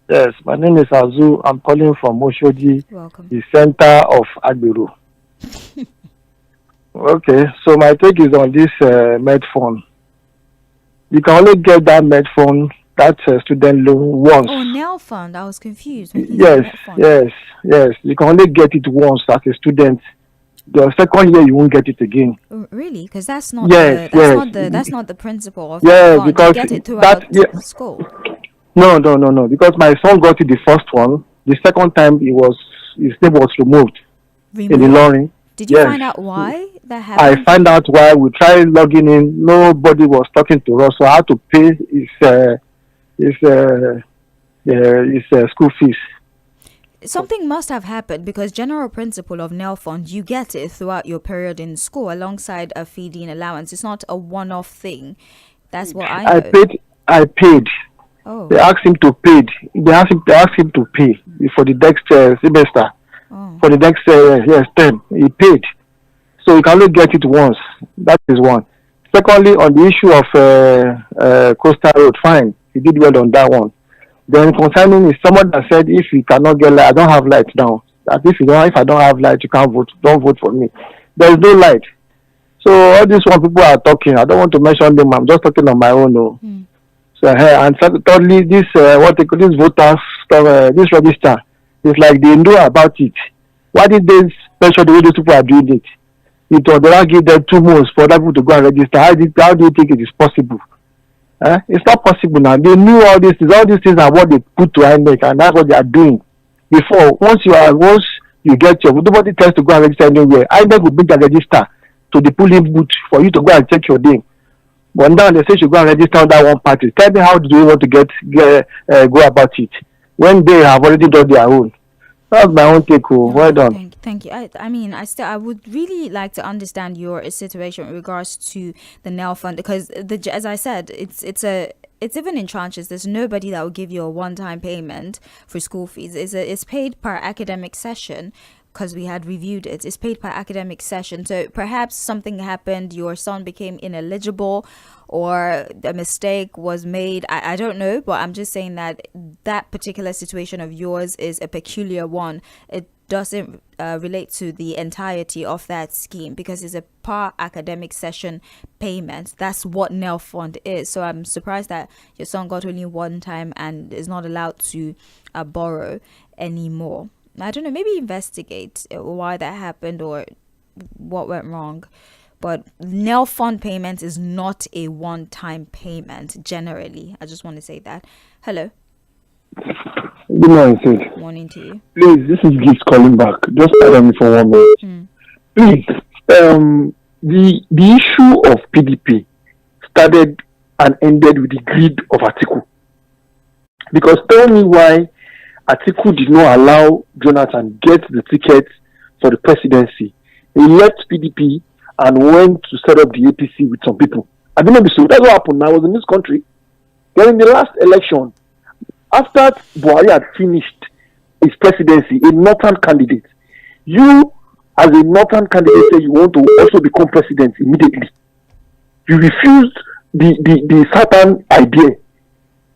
Yes, my name is Azu. I'm calling from Oshodi, Welcome. the center of Agbiru. Okay, so my take is on this Medphone. You can only get that Medphone, that student loan, once. Oh, nail fund. I was confused. Yes. You can only get it once as a student. The second year you won't get it again. Really? Because that's not that's not the principle of because you get it throughout school. No. Because my son got it the first one. The second time his name was removed? In the lorry. Did you find out why that happened? I found out why. We tried logging in. Nobody was talking to us, so I had to pay his school fees. Something must have happened, because general principle of nail fund, you get it throughout your period in school alongside a feeding allowance. It's not a one-off thing. That's what I know. I paid. Oh. They asked him to pay. They asked him to pay for the next semester. Oh. For the next term, he paid. So you can only get it once. That is one. Secondly, on the issue of Coastal Road, fine, he did well on that one. Then concerning is someone that said, if you cannot get light, I don't have light now. That if I don't have light, you can't vote. Don't vote for me. There is no light. So all these one people are talking. I don't want to mention them. I'm just talking on my own. No. So and thirdly, this this voters this register is like they know about it. Why did they mention the way these people are doing it? They don't give them 2 months for other people to go and register. How do you think it is possible? It's not possible now. They knew all these things. All these things are what they put to INEC, and that's what they are doing. Before, once you get your, nobody tries to go and register anywhere. INEC will bring the register to the polling booth for you to go and check your name. But now they say you go and register on that one party. Tell me, how do you want to go about it when they have already done their own? That's my own take. Well done. Thank you. I would really like to understand your situation in regards to the nail fund, because as I said, it's even in tranches. There's nobody that will give you a one-time payment for school fees. It's paid per academic session, because we had reviewed it. It's paid per academic session. So perhaps something happened, your son became ineligible, or a mistake was made. I don't know, but I'm just saying that particular situation of yours is a peculiar one. It doesn't relate to the entirety of that scheme, because it's a per academic session payment. That's what nail fund is. So I'm surprised that your son got only one time and is not allowed to borrow anymore. I don't know, maybe investigate why that happened or what went wrong. But nail fund payment is not a one-time payment generally. I just want to say that. Hello. Good morning, Sid. Morning to you. Please, this is Gibbs calling back. Just pardon me for 1 minute. Please, the issue of PDP started and ended with the greed of Atiku. Because tell me why Atiku did not allow Jonathan get the ticket for the presidency. He left PDP and went to set up the APC with some people. I don't know this. That's what happened. I was in this country. Then in the last election, after Buhari had finished his presidency, a northern candidate, you as a northern candidate say you want to also become president immediately. You refused the southern idea.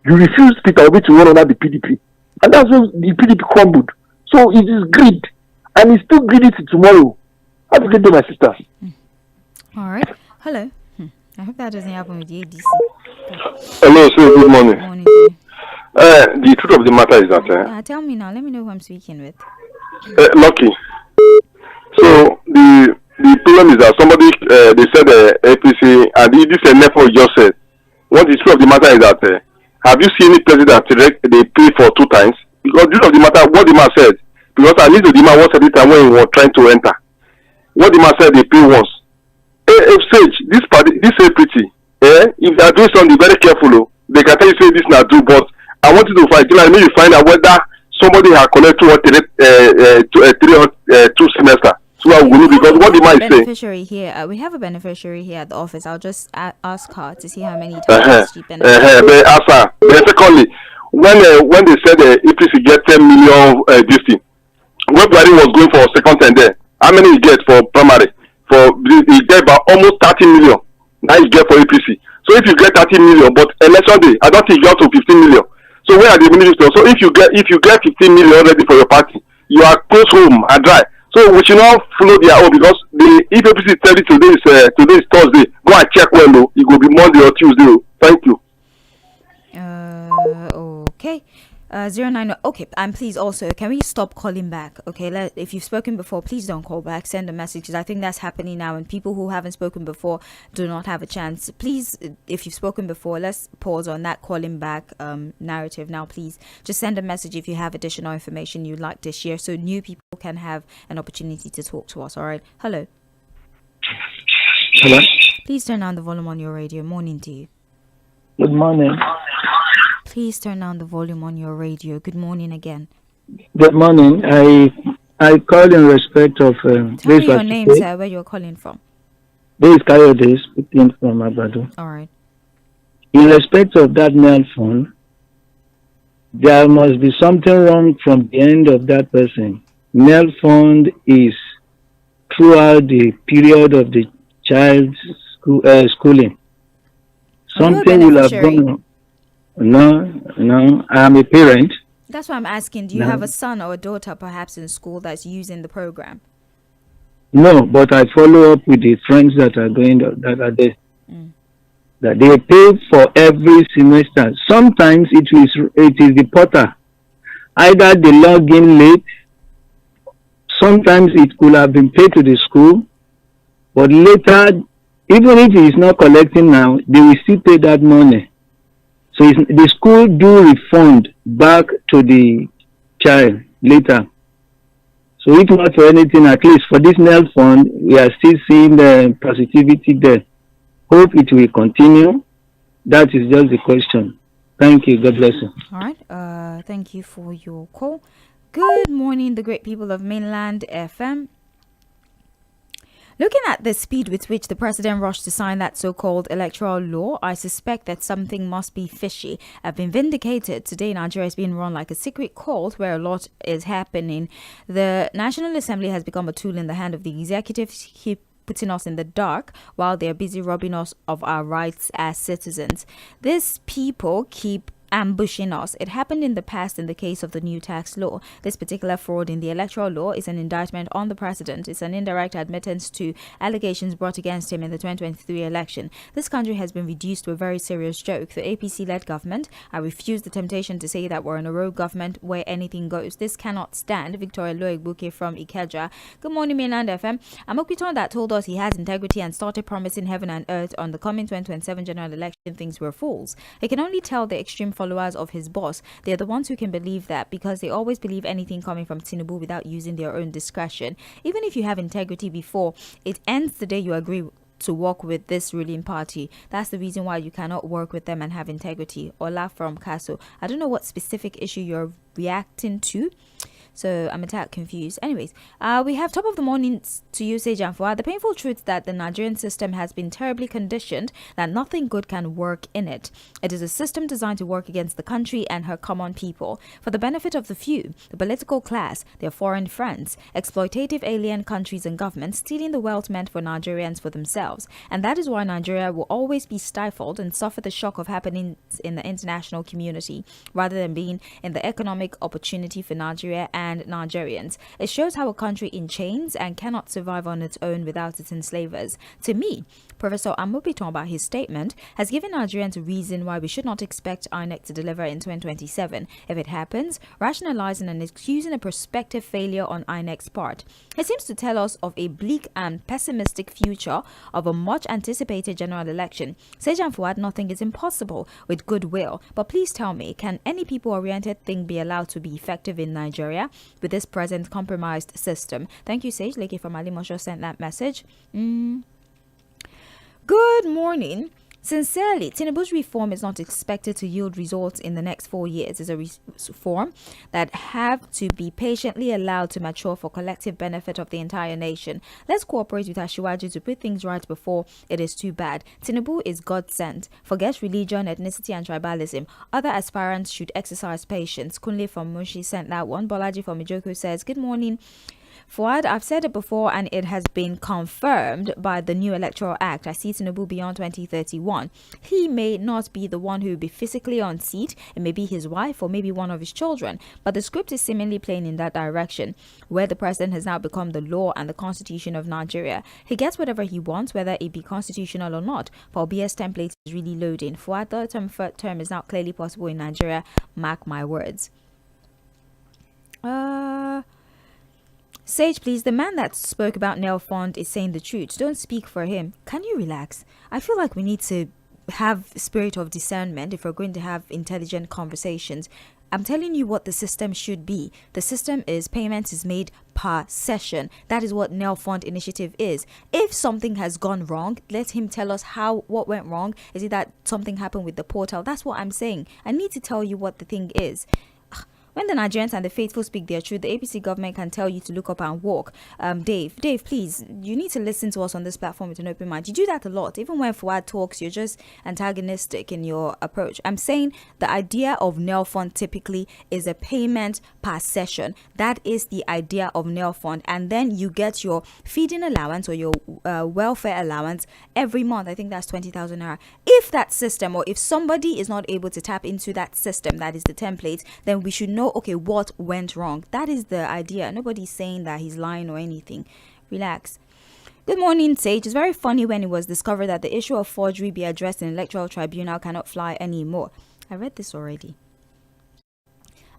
You refused Peter Obi to run under the PDP. And that's when the PDP crumbled. So it is greed. And it's still greedy till tomorrow. Have a good day, my sister. All right. Hello. I hope that doesn't happen with the ADC. Hello, sir. Good morning. Morning. The truth of the matter is that... tell me now. Let me know who I'm speaking with. Lucky. So, the problem is that somebody, they said APC, and this NFO just said, what the truth of the matter is that, have you seen any president they pay for 2 times? Because the truth of the matter, what the man said, because I need to the man once at the time when he was trying to enter. What the man said, they pay once. If Sage, this APC, if they are doing something very careful, they can tell you say this not do, but I want you to find, maybe you find out whether somebody has collected 2 semesters. So I will, because what the man is saying. Here, we have a beneficiary here at the office. I'll just ask her to see how many times she benefited. But secondly, when they said APC get 10 million this thing, when Buhari was going for second term there, how many he get for primary? He get about almost 30 million. Now he get for APC. So if you get 30 million, but election day, I don't think you got to 15 million. So where are the ministers? So if you get 15 million already for your party, you are close home and dry. So we should not follow their own, because if APC tell you today is Thursday, go and check when though. It will be Monday or Tuesday. Thank you. Okay. 090. Okay, and please also, can we stop calling back? Okay, if you've spoken before, please don't call back. Send a message, because I think that's happening now, and people who haven't spoken before do not have a chance. Please, if you've spoken before, let's pause on that calling back narrative now. Please just send a message if you have additional information you'd like to share, so new people can have an opportunity to talk to us. All right. Hello. Hello. Please turn down the volume on your radio. Morning to you. Good morning. Please turn down the volume on your radio. Good morning again. Good morning. I called in respect of... Tell me your name, sir, where you're calling from. This is Kayode speaking from Abadu. All right. In respect of that nail phone, there must be something wrong from the end of that person. Nail fund is throughout the period of the child's schooling. Something will have gone... No, I am a parent. That's why I'm asking, do you have a son or a daughter perhaps in school that's using the program? No, but I follow up with the friends that are going that are there. That they pay for every semester. Sometimes it is the porter. Either they log in late, sometimes it could have been paid to the school, but later, even if he is not collecting now, they will still pay that money. So the school do refund back to the child later. So if not for anything, at least for this nail fund, we are still seeing the positivity there. Hope it will continue. That is just the question. Thank you. God bless you. All right. Thank you for your call. Good morning, the great people of Mainland FM. Looking at the speed with which the president rushed to sign that so-called electoral law, I suspect that something must be fishy. I've been vindicated. Today, Nigeria is being run like a secret cult where a lot is happening. The National Assembly has become a tool in the hand of the executive, putting us in the dark while they're busy robbing us of our rights as citizens. These people keep ambushing us. It happened in the past in the case of the new tax law. This particular fraud in the electoral law is an indictment on the president. It's an indirect admittance to allegations brought against him in the 2023 election. This country has been reduced to a very serious joke. The APC-led government, I refuse the temptation to say that we're in a rogue government where anything goes. This cannot stand. 𝐴𝐵𝐶 from Ikeja. Good morning, Mainland FM. 𝐴𝐵𝐶 that told us he has integrity and started promising heaven and earth on the coming 2027 general election thinks we're fools. He can only tell the extreme followers of his boss. They're the ones who can believe that, because they always believe anything coming from Tinubu without using their own discretion. Even if you have integrity before, it ends the day you agree to work with this ruling party. That's the reason why you cannot work with them and have integrity. Ola from Kaso. I don't know what specific issue you're reacting to, so I'm a tad confused. Anyways, we have top of the morning to you, Sage and Fouad. The painful truth that the Nigerian system has been terribly conditioned, that nothing good can work in it. It is a system designed to work against the country and her common people, for the benefit of the few, the political class, their foreign friends, exploitative alien countries and governments stealing the wealth meant for Nigerians for themselves. And that is why Nigeria will always be stifled and suffer the shock of happenings in the international community, rather than being in the economic opportunity for Nigeria and Nigerians. It shows how a country in chains and cannot survive on its own without its enslavers. To me, Professor 𝐴𝐵𝐶, his statement, has given Nigerians a reason why we should not expect INEC to deliver in 2027. If it happens, rationalizing and excusing a prospective failure on INEC's part. It seems to tell us of a bleak and pessimistic future of a much anticipated general election. Sage and Fouad, nothing is impossible with goodwill. But please tell me, can any people-oriented thing be allowed to be effective in Nigeria with this present compromised system? Thank you, Sage. Lady from Alimosho sent that message. Good morning. Sincerely, Tinubu's reform is not expected to yield results in the next 4 years. It's a reform that have to be patiently allowed to mature for collective benefit of the entire nation. Let's cooperate with Asiwaju to put things right before it is too bad. Tinubu is God sent. Forget religion, ethnicity and tribalism. Other aspirants should exercise patience. Kunle from Mushi sent that one. Bolaji from Ijoko says, good morning. Fouad, I've said it before and it has been confirmed by the new Electoral Act. I see Tinubu beyond 2031. He may not be the one who will be physically on seat. It may be his wife or maybe one of his children. But the script is seemingly playing in that direction, where the president has now become the law and the constitution of Nigeria. He gets whatever he wants, whether it be constitutional or not. Paul Biya's template is really loading. Fouad, third term is now clearly possible in Nigeria. Mark my words. Sage, please, the man that spoke about 𝐴𝐿 is saying the truth. Don't speak for him. Can you relax? I feel like we need to have spirit of discernment if we're going to have intelligent conversations. I'm telling you what the system should be. The system is payment is made per session. That is what 𝐴𝐿 initiative is. If something has gone wrong, let him tell us what went wrong. Is it that something happened with the portal? That's what I'm saying. I need to tell you what the thing is. When the Nigerians and the faithful speak their truth, the APC government can tell you to look up and walk. Dave, please, you need to listen to us on this platform with an open mind. You do that a lot. Even when Fouad talks, you're just antagonistic in your approach. I'm saying the idea of 𝐴𝐿 typically is a payment per session. That is the idea of 𝐴𝐿. And then you get your feeding allowance or your welfare allowance every month. I think that's 20,000 naira. If that system, or if somebody is not able to tap into that system, that is the template, then we should know, okay, what went wrong. That is the idea. Nobody's saying that he's lying or anything. Relax. Good morning, Sage. It's very funny when it was discovered that the issue of forgery be addressed in electoral tribunal cannot fly anymore. I read this already.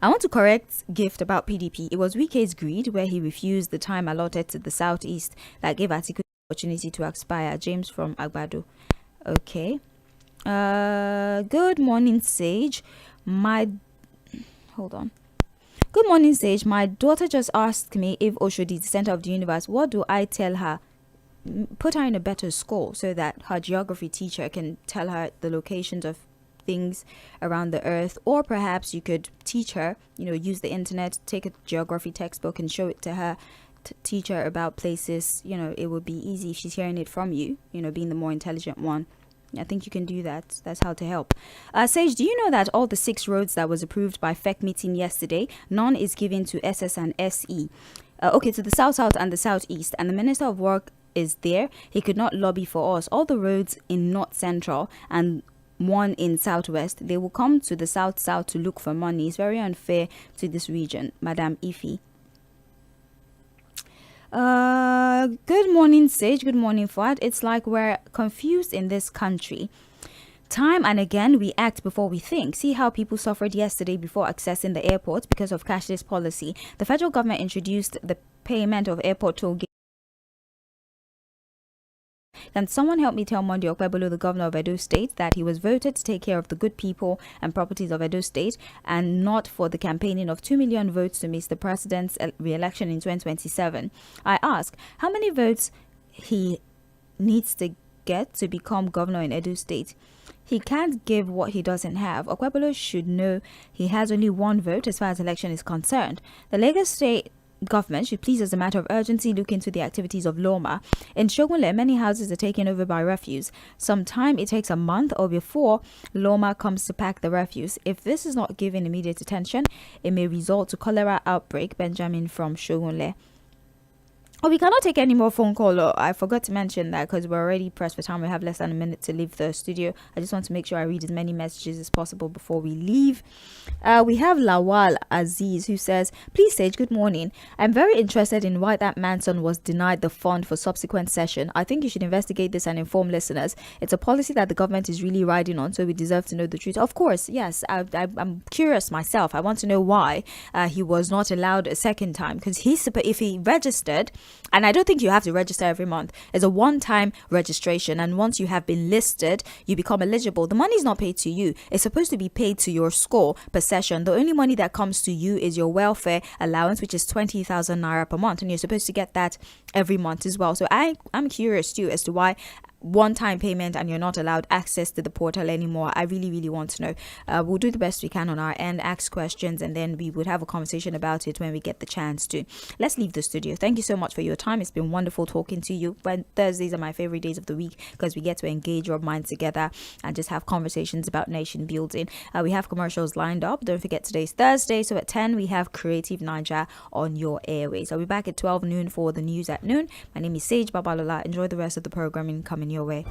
I want to correct Gift about PDP. It was Wike's greed where he refused the time allotted to the Southeast that gave 𝐴𝐵𝐶 the opportunity to expire. James from Agbado. Okay. Good morning, Sage. Hold on. Good morning, Sage. My daughter just asked me if Oshodi is the center of the universe. What do I tell her? Put her in a better school so that her geography teacher can tell her the locations of things around the earth. Or perhaps you could teach her, use the internet, take a geography textbook and show it to her, teach her about places. It would be easy if she's hearing it from you, being the more intelligent one. I think you can do that. That's how to help. Sage, do you know that all the 6 roads that was approved by FEC meeting yesterday, none is given to SS and SE? Okay, to the South and the Southeast. And the Minister of Work is there. He could not lobby for us. All the roads in North Central and one in Southwest, they will come to the South to look for money. It's very unfair to this region, Madam Ify. Good morning, Sage. Good morning, Fuad. It's like we're confused in this country. Time and again, we act before we think. See how people suffered yesterday before accessing the airport because of cashless policy. The federal government introduced the payment of airport toll gate. Can someone help me tell Monday Oᴑᴜ, the governor of Edo State, that he was voted to take care of the good people and properties of Edo State and not for the campaigning of 2 million votes to miss the president's re-election in 2027? I ask, how many votes he needs to get to become governor in Edo State? He can't give what he doesn't have. Oᴑᴜ should know he has only one vote as far as election is concerned. The Lagos State government should please, as a matter of urgency, look into the activities of Loma. In Shogunle, many houses are taken over by refuse. Sometimes it takes a month or before Loma comes to pack the refuse. If this is not given immediate attention, it may result to cholera outbreak. Benjamin from Shogunle. Oh, we cannot take any more phone call. I forgot to mention that because we're already pressed for time. We have less than a minute to leave the studio. I just want to make sure I read as many messages as possible before we leave. We have Lawal Aziz who says, please Sage, good morning. I'm very interested in why that man's son was denied the fund for subsequent session. I think you should investigate this and inform listeners. It's a policy that the government is really riding on, so we deserve to know the truth. Of course, yes. I'm curious myself. I want to know why he was not allowed a second time, because if he registered, and I don't think you have to register every month. It's a one-time registration, and once you have been listed, you become eligible. The money is not paid to you. It's supposed to be paid to your score per session. The only money that comes to you is your welfare allowance, which is 20,000 naira per month, and you're supposed to get that every month as well. So I'm curious too as to why one-time payment and you're not allowed access to the portal anymore. I really want to know. We'll do the best we can on our end, ask questions, and then we would have a conversation about it when we get the chance to. Let's leave the studio. Thank you so much for your time. It's been wonderful talking to you. When Thursdays are my favorite days of the week because we get to engage our minds together and just have conversations about nation building. We have commercials lined up. Don't forget today's Thursday, so at 10 we have Creative Niger on your airways. I'll be back at 12 noon for the news at noon. My name is Sage Babalola. Enjoy the rest of the programming coming your way.